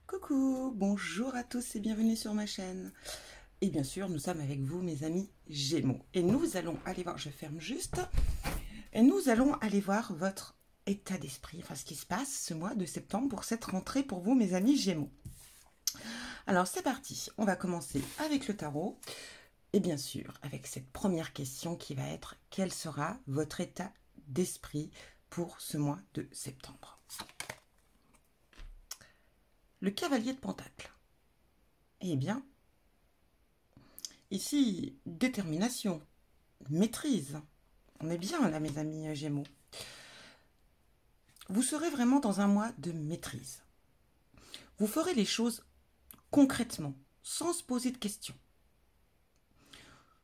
Coucou, bonjour à tous et bienvenue sur ma chaîne. Et bien sûr, nous sommes avec vous, mes amis Gémeaux. Et nous allons aller voir, je ferme juste, et nous allons aller voir votre état d'esprit, enfin ce qui se passe ce mois de septembre pour cette rentrée pour vous, mes amis Gémeaux. Alors c'est parti, on va commencer avec le tarot. Et bien sûr, avec cette première question qui va être, quel sera votre état d'esprit pour ce mois de septembre? Le cavalier de Pentacles. Eh bien, ici, détermination, maîtrise. On est bien là, mes amis Gémeaux. Vous serez vraiment dans un mois de maîtrise. Vous ferez les choses concrètement, sans se poser de questions.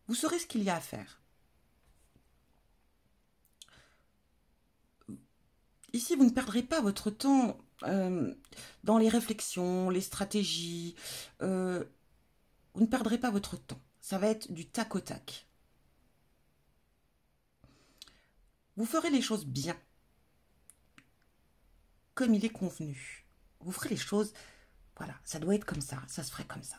Vous saurez ce qu'il y a à faire. Ici, vous ne perdrez pas votre temps dans les réflexions, les stratégies. Vous ne perdrez pas votre temps. Ça va être du tac au tac. Vous ferez les choses bien, comme il est convenu. Vous ferez les choses, voilà, ça doit être comme ça se ferait comme ça.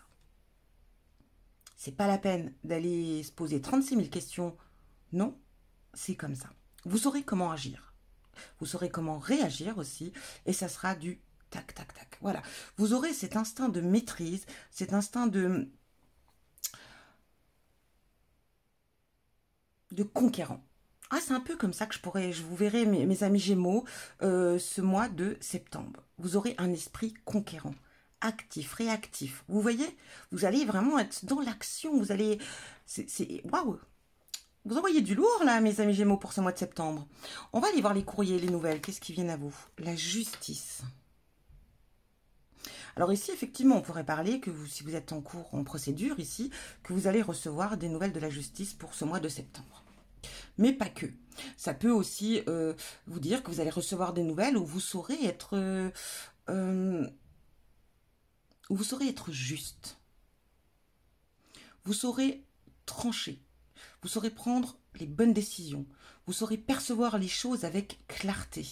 C'est pas la peine d'aller se poser 36 000 questions. Non, c'est comme ça. Vous saurez comment agir. Vous saurez comment réagir aussi. Et ça sera du tac, tac, tac. Voilà. Vous aurez cet instinct de maîtrise, cet instinct de conquérant. Ah, c'est un peu comme ça que je vous verrai, mes amis Gémeaux, ce mois de septembre. Vous aurez un esprit conquérant, actif, réactif. Vous voyez, vous allez vraiment être dans l'action. Vous allez, waouh. Vous envoyez du lourd là, mes amis Gémeaux, pour ce mois de septembre. On va aller voir les courriers, les nouvelles. Qu'est-ce qui vient à vous? La justice. Alors ici, effectivement, on pourrait parler que si vous êtes en cours, en procédure ici, que vous allez recevoir des nouvelles de la justice pour ce mois de septembre. Mais pas que. Ça peut aussi vous dire que vous allez recevoir des nouvelles où vous saurez être juste. Vous saurez trancher. Vous saurez prendre les bonnes décisions. Vous saurez percevoir les choses avec clarté.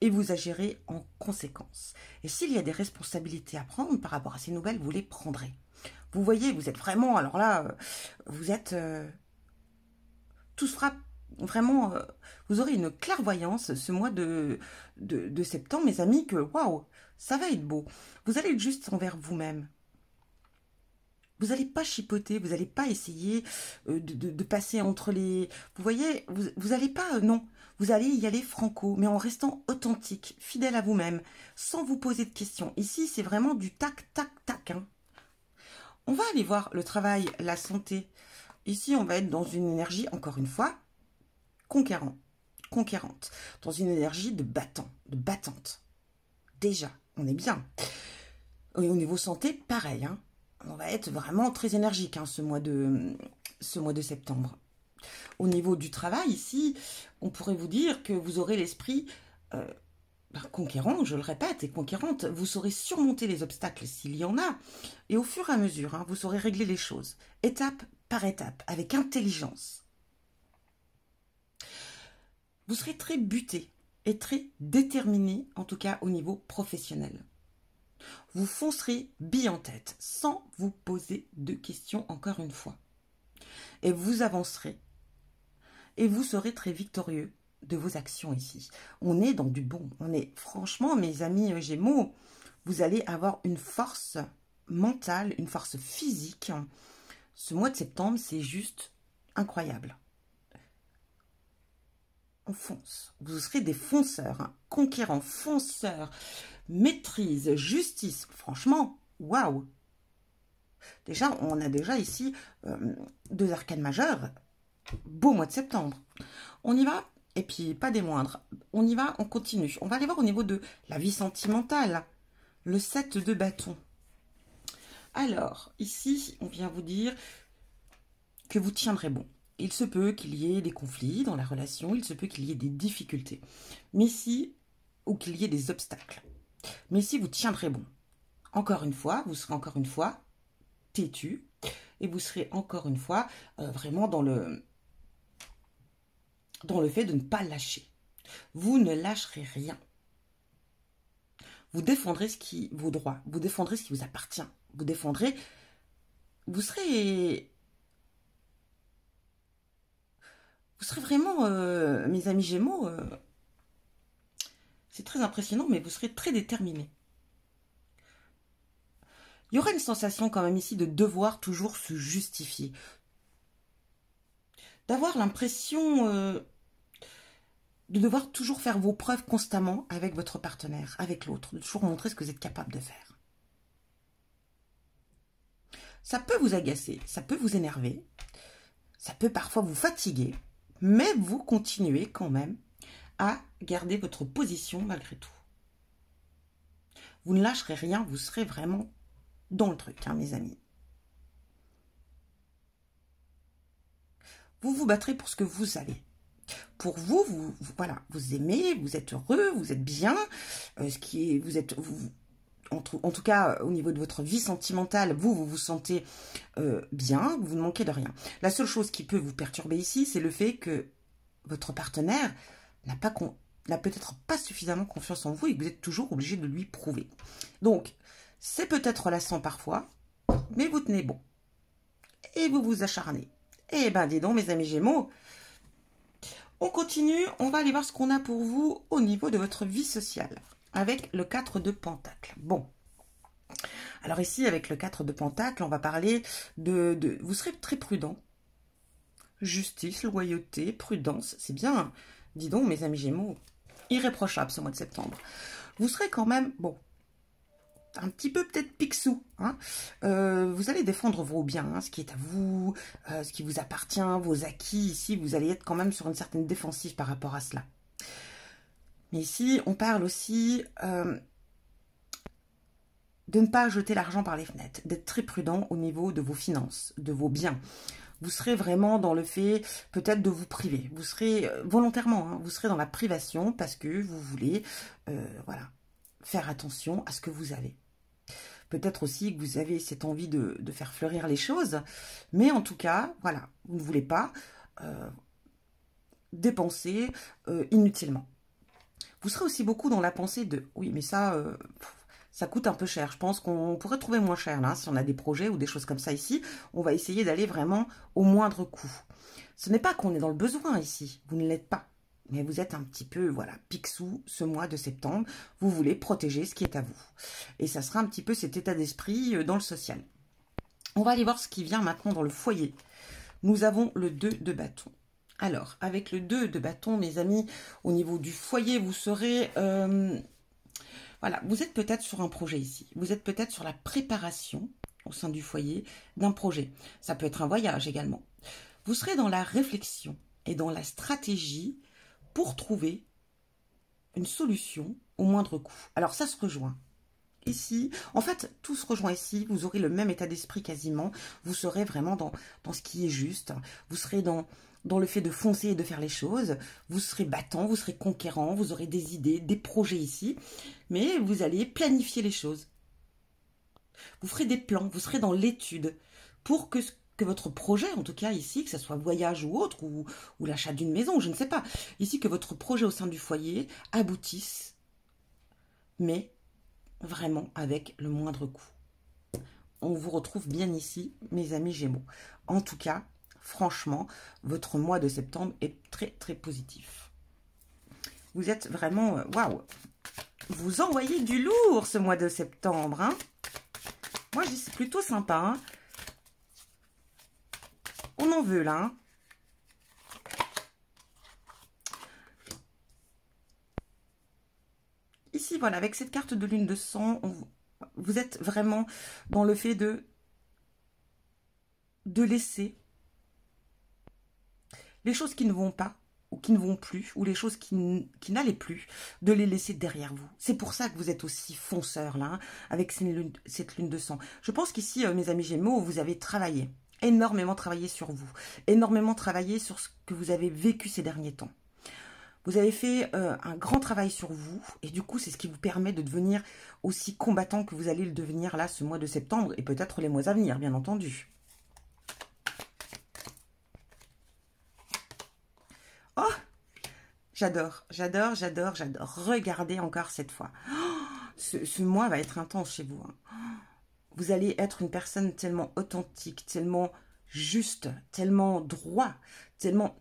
Et vous agirez en conséquence. Et s'il y a des responsabilités à prendre par rapport à ces nouvelles, vous les prendrez. Vous voyez, vous êtes vraiment, alors là, vous êtes... tout se fera vraiment... vous aurez une clairvoyance ce mois de septembre, mes amis, que waouh, ça va être beau. Vous allez être juste envers vous-même. Vous n'allez pas chipoter, vous n'allez pas essayer de passer entre les... Vous voyez, vous n'allez pas... non, vous allez y aller franco, mais en restant authentique, fidèle à vous-même, sans vous poser de questions. Ici, c'est vraiment du tac, tac, tac. Hein. On va aller voir le travail, la santé. Ici, on va être dans une énergie, encore une fois, conquérante. Dans une énergie de battant, de battante. Déjà, on est bien. Et au niveau santé, pareil, hein. On va être vraiment très énergique hein, ce mois de septembre. Au niveau du travail, ici, on pourrait vous dire que vous aurez l'esprit conquérant, je le répète, et conquérante. Vous saurez surmonter les obstacles s'il y en a. Et au fur et à mesure, hein, vous saurez régler les choses, étape par étape, avec intelligence. Vous serez très buté et très déterminé, en tout cas au niveau professionnel. Vous foncerez bille en tête, sans vous poser de questions encore une fois. Et vous avancerez. Et vous serez très victorieux de vos actions ici. On est dans du bon. On est, franchement, mes amis Gémeaux, vous allez avoir une force mentale, une force physique. Ce mois de septembre, c'est juste incroyable. On fonce. Vous serez des fonceurs, hein, conquérants, fonceurs, maîtrise, justice. Franchement, waouh! Déjà, on a déjà ici 2 arcanes majeures. Beau mois de septembre. On y va, et puis pas des moindres. On y va, on continue. On va aller voir au niveau de la vie sentimentale. Le 7 de bâton. Alors, ici, on vient vous dire que vous tiendrez bon. Il se peut qu'il y ait des conflits dans la relation, il se peut qu'il y ait des difficultés. Mais si, ou qu'il y ait des obstacles. Mais si vous tiendrez bon. Encore une fois, vous serez encore une fois têtu. Et vous serez encore une fois vraiment dans le fait de ne pas lâcher. Vous ne lâcherez rien. Vous défendrez vos droits, vous défendrez ce qui vous appartient, vous défendrez, vous serez vraiment, mes amis Gémeaux, c'est très impressionnant, mais vous serez très déterminés. Il y aura une sensation quand même ici de devoir toujours se justifier. D'avoir l'impression de devoir toujours faire vos preuves constamment avec votre partenaire, avec l'autre, de toujours montrer ce que vous êtes capable de faire. Ça peut vous agacer, ça peut vous énerver, ça peut parfois vous fatiguer, mais vous continuez quand même à garder votre position malgré tout. Vous ne lâcherez rien, vous serez vraiment dans le truc, hein, mes amis. Vous vous battrez pour ce que vous savez. Pour vous, voilà, vous aimez, vous êtes heureux, vous êtes bien, en tout cas, au niveau de votre vie sentimentale, vous vous sentez bien, vous ne manquez de rien. La seule chose qui peut vous perturber ici, c'est le fait que votre partenaire n'a peut-être pas suffisamment confiance en vous et que vous êtes toujours obligé de lui prouver. Donc, c'est peut-être lassant parfois, mais vous tenez bon. Et vous vous acharnez. Eh ben, dis donc, mes amis Gémeaux, on continue, on va aller voir ce qu'on a pour vous au niveau de votre vie sociale, avec le 4 de Pentacle. Bon, alors ici, avec le 4 de Pentacle, on va parler vous serez très prudent. Justice, loyauté, prudence, c'est bien. Dis donc, mes amis Gémeaux, irréprochable ce mois de septembre. Vous serez quand même, bon, un petit peu peut-être picsou. Hein. Vous allez défendre vos biens, hein, ce qui est à vous, ce qui vous appartient, vos acquis. Ici, vous allez être quand même sur une certaine défensive par rapport à cela. Mais ici, on parle aussi de ne pas jeter l'argent par les fenêtres, d'être très prudent au niveau de vos finances, de vos biens. Vous serez vraiment dans le fait peut-être de vous priver. Vous serez volontairement, hein, vous serez dans la privation parce que vous voulez voilà, faire attention à ce que vous avez. Peut-être aussi que vous avez cette envie de faire fleurir les choses, mais en tout cas, voilà, vous ne voulez pas dépenser inutilement. Vous serez aussi beaucoup dans la pensée de « oui, mais ça coûte un peu cher. Je pense qu'on pourrait trouver moins cher là, si on a des projets ou des choses comme ça ici. On va essayer d'aller vraiment au moindre coût. » Ce n'est pas qu'on est dans le besoin ici, vous ne l'êtes pas. Mais vous êtes un petit peu, voilà, picsou ce mois de septembre. Vous voulez protéger ce qui est à vous. Et ça sera un petit peu cet état d'esprit dans le social. On va aller voir ce qui vient maintenant dans le foyer. Nous avons le 2 de bâton. Alors, avec le 2 de bâton, mes amis, au niveau du foyer, vous serez... voilà, vous êtes peut-être sur un projet ici. Vous êtes peut-être sur la préparation au sein du foyer d'un projet. Ça peut être un voyage également. Vous serez dans la réflexion et dans la stratégie pour trouver une solution au moindre coût. Alors ça se rejoint. Ici, en fait, tout se rejoint ici. Vous aurez le même état d'esprit quasiment. Vous serez vraiment dans ce qui est juste. Vous serez dans le fait de foncer et de faire les choses. Vous serez battant, vous serez conquérant, vous aurez des idées, des projets ici. Mais vous allez planifier les choses. Vous ferez des plans, vous serez dans l'étude pour que votre projet, en tout cas ici, que ce soit voyage ou autre, ou l'achat d'une maison, je ne sais pas. Ici, que votre projet au sein du foyer aboutisse, mais vraiment avec le moindre coût. On vous retrouve bien ici, mes amis Gémeaux. En tout cas, franchement, votre mois de septembre est très, très positif. Vous êtes vraiment... waouh! Vous envoyez du lourd ce mois de septembre. Hein. Moi, je dis c'est plutôt sympa. Hein. On en veut, là. Hein. Ici, voilà, avec cette carte de lune de sang, vous êtes vraiment dans le fait de laisser les choses qui ne vont pas, ou qui ne vont plus, ou les choses qui n'allaient plus, de les laisser derrière vous. C'est pour ça que vous êtes aussi fonceur, là, hein, avec cette lune de sang. Je pense qu'ici, mes amis Gémeaux, vous avez travaillé, énormément travaillé sur vous, énormément travaillé sur ce que vous avez vécu ces derniers temps. Vous avez fait un grand travail sur vous, et du coup, c'est ce qui vous permet de devenir aussi combattant que vous allez le devenir là, ce mois de septembre, et peut-être les mois à venir, bien entendu. Oh, j'adore, j'adore, j'adore, j'adore. Regardez encore cette fois. Oh, Ce mois va être intense chez vous. Hein. Vous allez être une personne tellement authentique, tellement juste, tellement droit, tellement...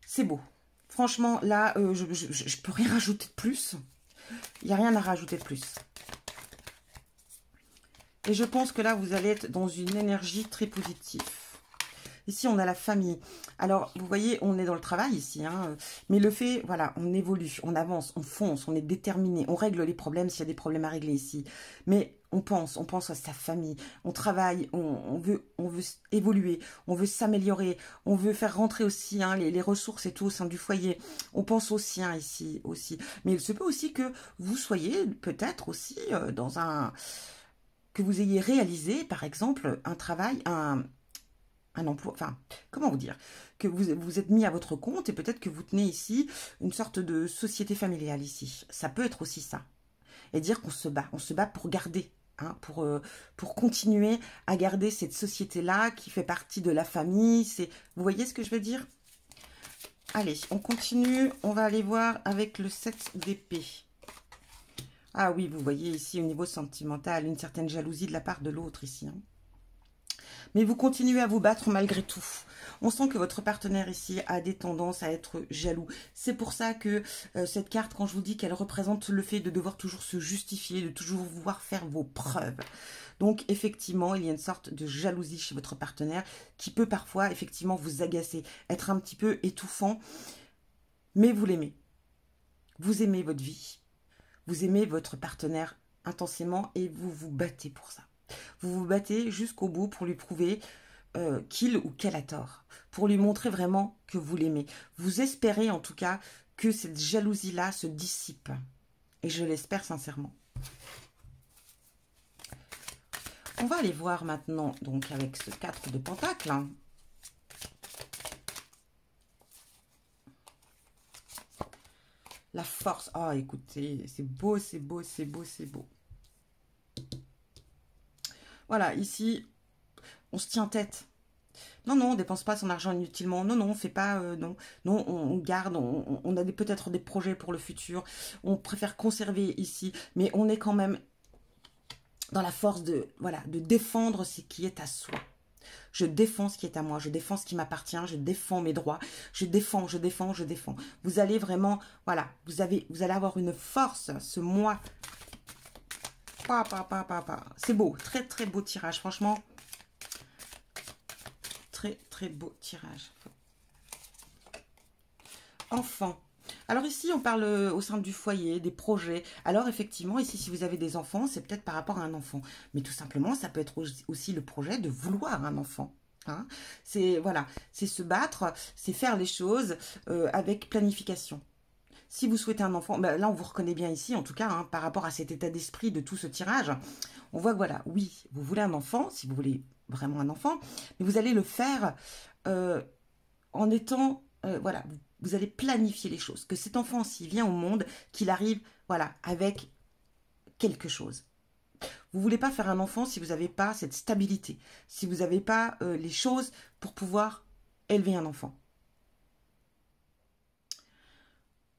C'est beau. Franchement, là, je peux rien rajouter de plus. Il n'y a rien à rajouter de plus. Et je pense que là, vous allez être dans une énergie très positive. Ici, on a la famille. Alors, vous voyez, on est dans le travail ici. Hein, mais le fait, voilà, on évolue, on avance, on fonce, on est déterminé. On règle les problèmes s'il y a des problèmes à régler ici. Mais on pense à sa famille. On travaille, on veut évoluer, on veut s'améliorer. On veut faire rentrer aussi hein, les ressources et tout au sein du foyer. On pense aux siens ici aussi. Mais il se peut aussi que vous soyez peut-être aussi dans un... Que vous ayez réalisé, par exemple, un travail, un emploi, enfin, comment vous dire, que vous êtes mis à votre compte et peut-être que vous tenez ici une sorte de société familiale ici. Ça peut être aussi ça. Et dire qu'on se bat pour garder, hein, pour continuer à garder cette société-là qui fait partie de la famille. Vous voyez ce que je veux dire? Allez, on continue, on va aller voir avec le 7 d'épée. Ah oui, vous voyez ici au niveau sentimental, une certaine jalousie de la part de l'autre ici, hein. Mais vous continuez à vous battre malgré tout. On sent que votre partenaire ici a des tendances à être jaloux. C'est pour ça que cette carte, quand je vous dis qu'elle représente le fait de devoir toujours se justifier, de toujours vouloir faire vos preuves. Donc, effectivement, il y a une sorte de jalousie chez votre partenaire qui peut parfois, effectivement, vous agacer, être un petit peu étouffant. Mais vous l'aimez. Vous aimez votre vie. Vous aimez votre partenaire intensément et vous vous battez pour ça. Vous vous battez jusqu'au bout pour lui prouver qu'il ou qu'elle a tort. Pour lui montrer vraiment que vous l'aimez. Vous espérez en tout cas que cette jalousie-là se dissipe. Et je l'espère sincèrement. On va aller voir maintenant, donc avec ce 4 de Pentacle. Hein. La force. Ah, écoutez, c'est beau, c'est beau, c'est beau, c'est beau. Voilà, ici, on se tient tête. Non, non, on ne dépense pas son argent inutilement. Non, non, on ne fait pas... non, non, on garde, on a peut-être des projets pour le futur. On préfère conserver ici, mais on est quand même dans la force de, voilà, de défendre ce qui est à soi. Je défends ce qui est à moi, je défends ce qui m'appartient, je défends mes droits, je défends, je défends, je défends. Vous allez vraiment, voilà, vous allez avoir une force ce mois. C'est beau, très très beau tirage, franchement. Très très beau tirage. Enfant. Alors ici, on parle au sein du foyer, des projets. Alors effectivement, ici, si vous avez des enfants, c'est peut-être par rapport à un enfant. Mais tout simplement, ça peut être aussi le projet de vouloir un enfant. Hein. C'est voilà, c'est se battre, c'est faire les choses avec planification. Si vous souhaitez un enfant, ben là on vous reconnaît bien ici, en tout cas, hein, par rapport à cet état d'esprit de tout ce tirage. On voit que voilà, oui, vous voulez un enfant, si vous voulez vraiment un enfant, mais vous allez le faire en étant, voilà, vous allez planifier les choses. Que cet enfant, s'il vient au monde, qu'il arrive, voilà, avec quelque chose. Vous ne voulez pas faire un enfant si vous n'avez pas cette stabilité, si vous n'avez pas les choses pour pouvoir élever un enfant.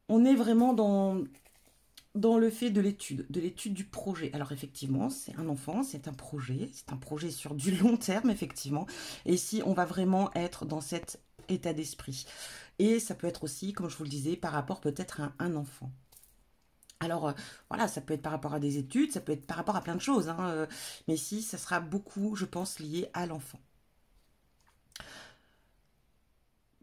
On est vraiment dans le fait de l'étude du projet. Alors effectivement, c'est un enfant, c'est un projet sur du long terme, effectivement. Et ici, on va vraiment être dans cet état d'esprit. Et ça peut être aussi, comme je vous le disais, par rapport peut-être à un enfant. Alors, voilà, ça peut être par rapport à des études, ça peut être par rapport à plein de choses. Hein, mais ici, ça sera beaucoup, je pense, lié à l'enfant.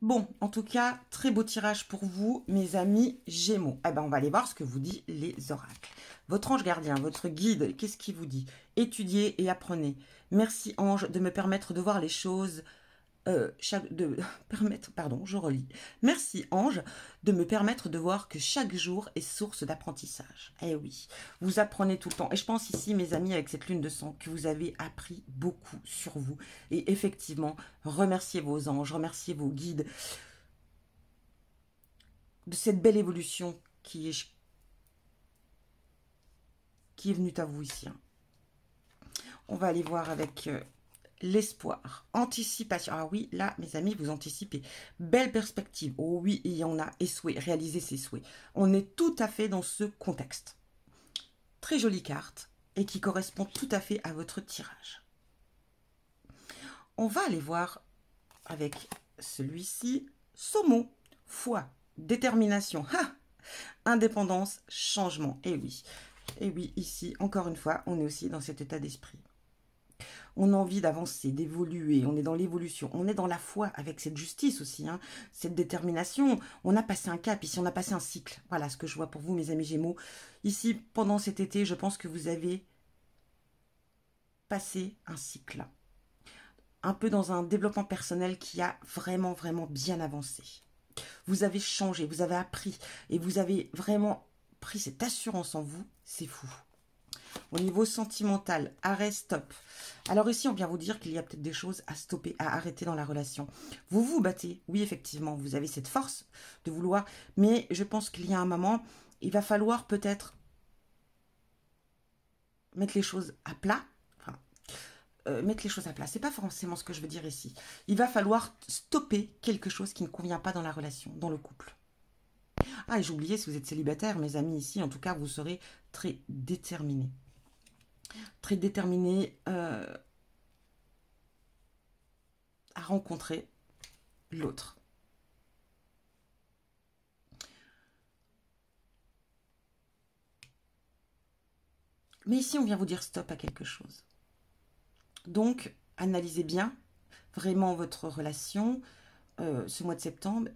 Bon, en tout cas, très beau tirage pour vous, mes amis Gémeaux. Eh ben, on va aller voir ce que vous dit les oracles. Votre ange gardien, votre guide, qu'est-ce qu'il vous dit? Étudiez et apprenez. Merci ange de me permettre de voir les choses... je relis. Merci ange de me permettre de voir que chaque jour est source d'apprentissage. Eh oui, vous apprenez tout le temps. Et je pense ici, mes amis, avec cette lune de sang, que vous avez appris beaucoup sur vous. Et effectivement, remerciez vos anges, remerciez vos guides de cette belle évolution qui est venue à vous ici. Hein. On va aller voir avec... l'espoir, anticipation. Ah oui, là, mes amis, vous anticipez. Belle perspective. Oh oui, il y en a. Et souhait, réaliser ses souhaits. On est tout à fait dans ce contexte. très jolie carte et qui correspond tout à fait à votre tirage. On va aller voir avec celui-ci, Sommeau, foi, détermination, indépendance, changement. Et oui, ici, encore une fois, on est aussi dans cet état d'esprit. On a envie d'avancer, d'évoluer, on est dans l'évolution, on est dans la foi avec cette justice aussi, hein, cette détermination. On a passé un cap ici, on a passé un cycle. Voilà ce que je vois pour vous, mes amis Gémeaux. Ici, pendant cet été, je pense que vous avez passé un cycle. Un peu dans un développement personnel qui a vraiment, vraiment bien avancé. Vous avez changé, vous avez appris et vous avez vraiment pris cette assurance en vous, c'est fou. Au niveau sentimental, arrêt, stop. Alors ici, on vient vous dire qu'il y a peut-être des choses à stopper, à arrêter dans la relation. Vous vous battez, oui, effectivement, vous avez cette force de vouloir, mais je pense qu'il y a un moment, il va falloir peut-être mettre les choses à plat. Mettre les choses à plat, c'est pas forcément ce que je veux dire ici. Il va falloir stopper quelque chose qui ne convient pas dans la relation, dans le couple. Ah, et j'ai oublié, si vous êtes célibataire, mes amis, ici, en tout cas, vous serez très déterminés. Très déterminés à rencontrer l'autre. Mais ici, on vient vous dire stop à quelque chose. Donc, analysez bien vraiment votre relation ce mois de septembre.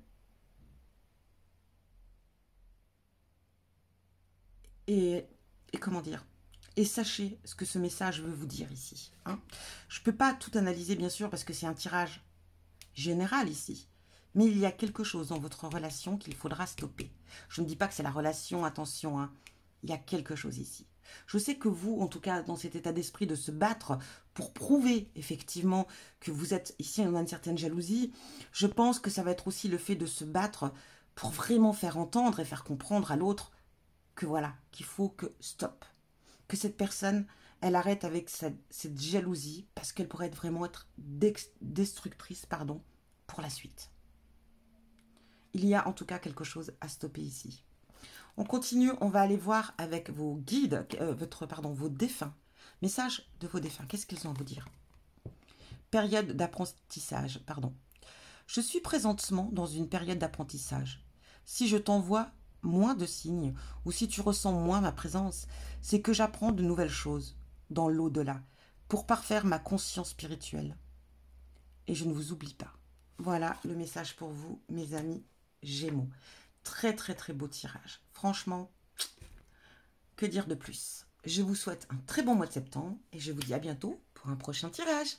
Et comment dire? Et sachez ce que ce message veut vous dire ici. Hein. Je ne peux pas tout analyser, bien sûr, parce que c'est un tirage général ici. Mais il y a quelque chose dans votre relation qu'il faudra stopper. Je ne dis pas que c'est la relation, attention, hein. Il y a quelque chose ici. Je sais que vous, en tout cas, dans cet état d'esprit de se battre pour prouver, effectivement, que vous êtes, ici, on a une certaine jalousie. Je pense que ça va être aussi le fait de se battre pour vraiment faire entendre et faire comprendre à l'autre que voilà, qu'il faut que stop. Que cette personne, elle arrête avec cette jalousie parce qu'elle pourrait vraiment être destructrice, pour la suite. Il y a en tout cas quelque chose à stopper ici. On continue, on va aller voir avec vos guides, vos défunts. Message de vos défunts, qu'est-ce qu'ils ont à vous dire? Période d'apprentissage, Je suis présentement dans une période d'apprentissage. Si je t'envoie moins de signes, ou si tu ressens moins ma présence, c'est que j'apprends de nouvelles choses dans l'au-delà, pour parfaire ma conscience spirituelle. Et je ne vous oublie pas. Voilà le message pour vous, mes amis Gémeaux. Très très très beau tirage. Franchement, que dire de plus? Je vous souhaite un très bon mois de septembre et je vous dis à bientôt pour un prochain tirage.